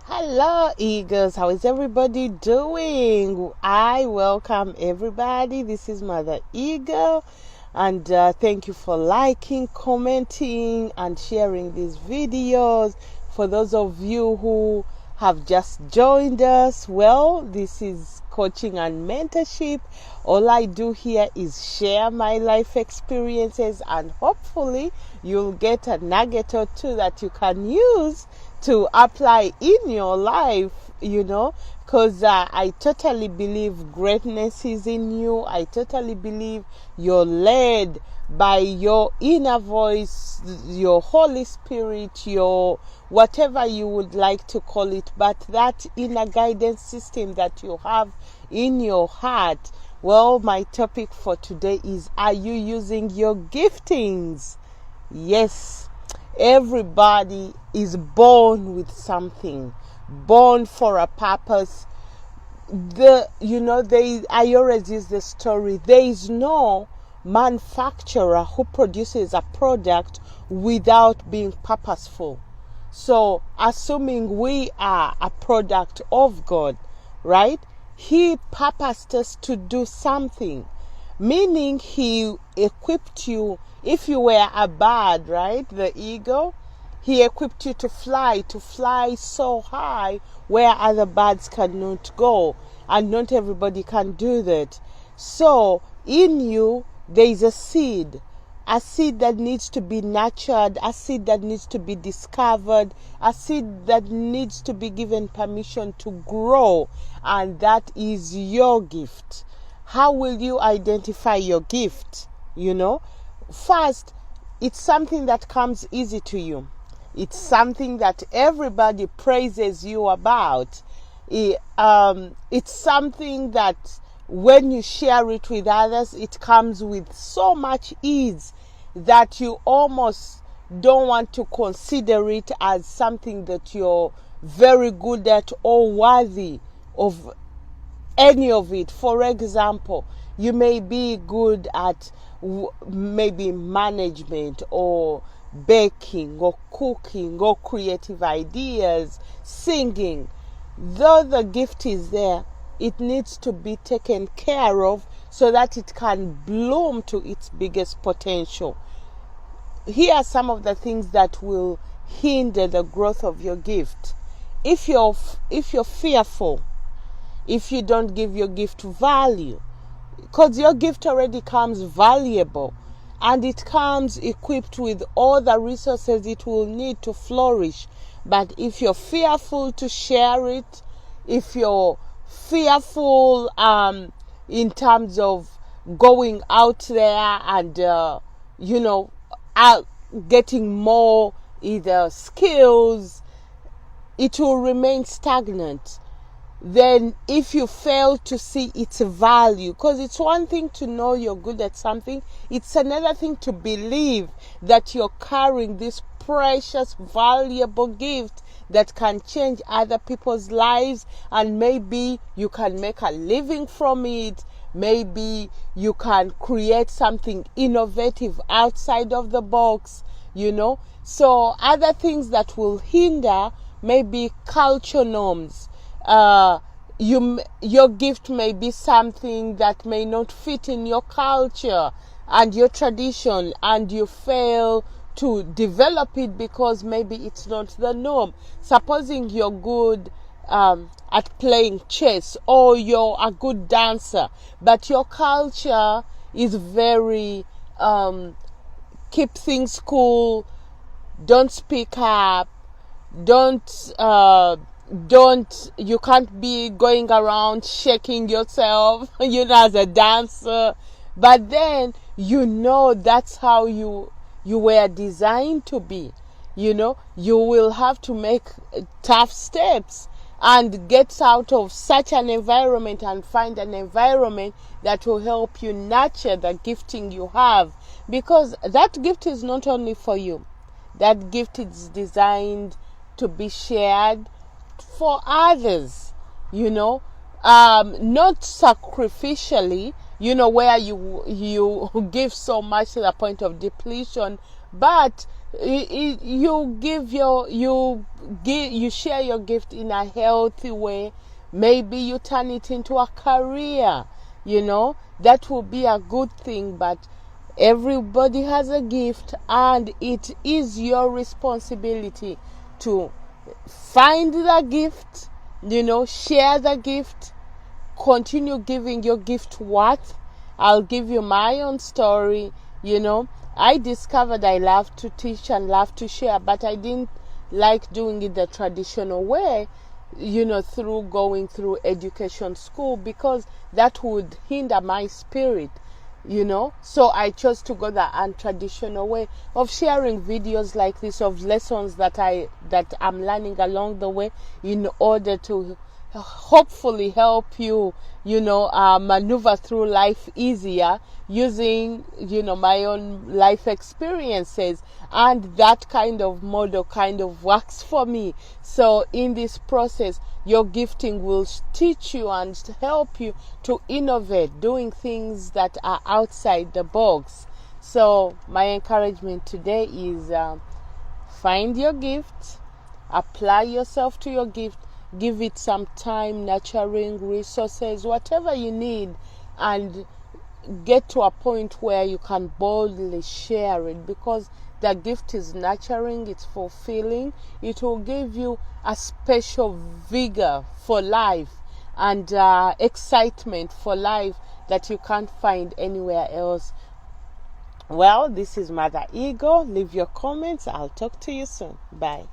Hello, Eagles. How is everybody doing? I welcome everybody. This is Mother Eagle, and thank you for liking, commenting, and sharing these videos. For those of you who have just joined us, well, this is coaching and mentorship. All I do here is share my life experiences, and hopefully you'll get a nugget or two that you can use to apply in your life, because I totally believe greatness is in you. I totally believe you're led by your inner voice, your Holy Spirit, your whatever you would like to call it, but that inner guidance system that you have in your heart. Well, my topic for today is, are you using your giftings? Yes. Everybody is born with something, born for a purpose. I always use the story. There is no manufacturer who produces a product without being purposeful. So, assuming we are a product of God, right? He purposed us to do something, meaning He equipped you. If you were a bird, right, the eagle, He equipped you to fly so high where other birds cannot go, and not everybody can do that. So in you there is a seed that needs to be nurtured, a seed that needs to be discovered, a seed that needs to be given permission to grow, and that is your gift. How will you identify your gift? First, it's something that comes easy to you. It's something that everybody praises you about. It's something that when you share it with others, it comes with so much ease that you almost don't want to consider it as something that you're very good at or worthy of any of it. For example, you may be good at maybe management or baking or cooking or creative ideas, singing. Though the gift is there, it needs to be taken care of so that it can bloom to its biggest potential. Here are some of the things that will hinder the growth of your gift. If you're fearful, if you don't give your gift value, because your gift already comes valuable and it comes equipped with all the resources it will need to flourish. But if you're fearful to share it, if you're fearful in terms of going out there and getting more either skills, it will remain stagnant. Then if you fail to see its value, because it's one thing to know you're good at something, it's another thing to believe that you're carrying this precious, valuable gift that can change other people's lives, and maybe you can make a living from it. Maybe you can create something innovative outside of the box, So other things that will hinder maybe culture norms. Your gift may be something that may not fit in your culture and your tradition, and you fail to develop it because maybe it's not the norm. Supposing you're good at playing chess, or you're a good dancer, but your culture is very keep things cool, don't speak up, you can't be going around shaking yourself, as a dancer. But then, that's how you were designed to be. You will have to make tough steps and get out of such an environment and find an environment that will help you nurture the gifting you have. Because that gift is not only for you. That gift is designed to be shared for others, not sacrificially, where you give so much to the point of depletion, but you share your gift in a healthy way. Maybe you turn it into a career, that will be a good thing. But everybody has a gift, and it is your responsibility to find the gift, share the gift, continue giving your gift worth. I'll give you my own story. I discovered I love to teach and love to share, but I didn't like doing it the traditional way, through going through education school, because that would hinder my spirit. So I chose to go the untraditional way of sharing videos like this, of lessons that I'm learning along the way, in order to hopefully help you maneuver through life easier, using my own life experiences. And that kind of model kind of works for me. So in this process, your gifting will teach you and help you to innovate, doing things that are outside the box. So my encouragement today is, find your gift, apply yourself to your gift, give it some time, nurturing, resources, whatever you need, and get to a point where you can boldly share it, because the gift is nurturing, it's fulfilling, it will give you a special vigor for life and excitement for life that you can't find anywhere else. Well, this is Mother Ego. Leave your comments. I'll talk to you soon. Bye.